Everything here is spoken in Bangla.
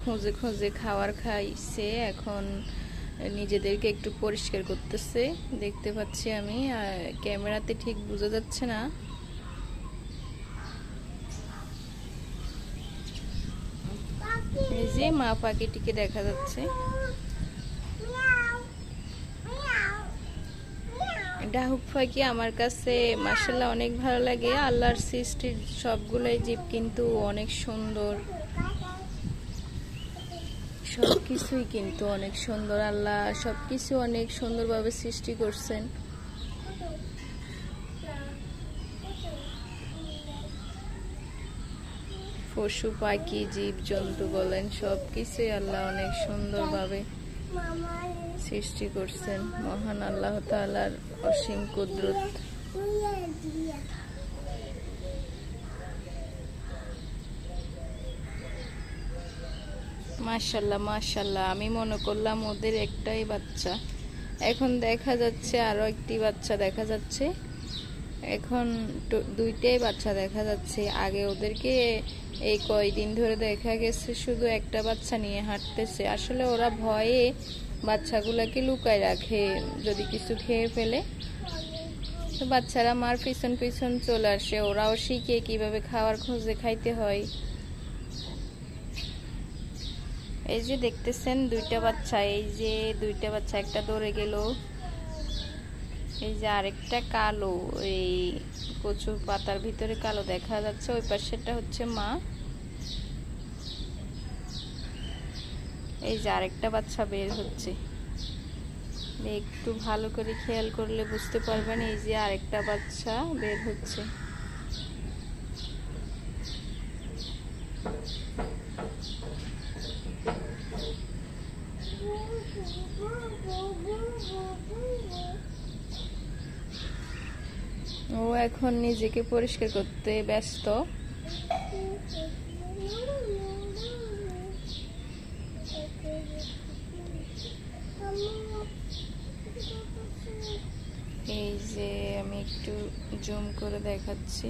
খোঁজে খোঁজে খাবার খাইছে, এখন নিজেদেরকে একটু পরিষ্কার করতেছে দেখতে পাচ্ছি আমি, ক্যামেরাতে ঠিক বোঝা যাচ্ছে না। এই যে মা পাখিটিকে দেখা যাচ্ছে। ডাহুক পাখি আমার কাছে মাশাআল্লাহ অনেক ভালো লাগে। আল্লাহর সৃষ্টির সবগুলোই জীব কিন্তু অনেক সুন্দর, সবকিছুই কিন্তু অনেক সুন্দর। আল্লাহ সবকিছু অনেক সুন্দরভাবে সৃষ্টি করছেন। পশু পাখি জীব জন্তু বলেন, সবকিছুই আল্লাহ অনেক সুন্দরভাবে সৃষ্টি করছেন। মহান আল্লাহ তাআলার অসীম কুদরত। মাশাআল্লাহ মাশাআল্লাহ, আমি মনে করলাম ওদের একটাই বাচ্চা, এখন দেখা যাচ্ছে আরো একটি বাচ্চা দেখা যাচ্ছে। এখন দুইটাই বাচ্চা দেখা যাচ্ছে। আগে ওদেরকে এই কয়দিন ধরে দেখা গেছে শুধু একটা বাচ্চা নিয়ে হাঁটতেছে। আসলে ওরা ভয়ে বাচ্চাগুলোকে লুকায় রাখে, যদি কিছু খেয়ে ফেলে তো বাচ্চারা মার পিছন পিছন চলে আসে, ওরাও শিখে কিভাবে খাওয়ার খোঁজে খাইতে হয়। এই যে দেখতেছেন দুইটা বাচ্চা, এই যে দুইটা বাচ্চা, একটা দৌড়ে গেল, এই যে আরেকটা কালো, এই কচুর পাতার ভিতরে কালো দেখা যাচ্ছে, ওই পাশেরটা হচ্ছে মা। এই যে আরেকটা বাচ্চা বের হচ্ছে, একটু ভালো করে খেয়াল করলে বুঝতে পারবেন। এই যে আরেকটা বাচ্চা বের হচ্ছে। ও এখন নিজেকে পরিষ্কার করতে ব্যস্ত। এই যে আমি একটু জুম করে দেখাচ্ছি।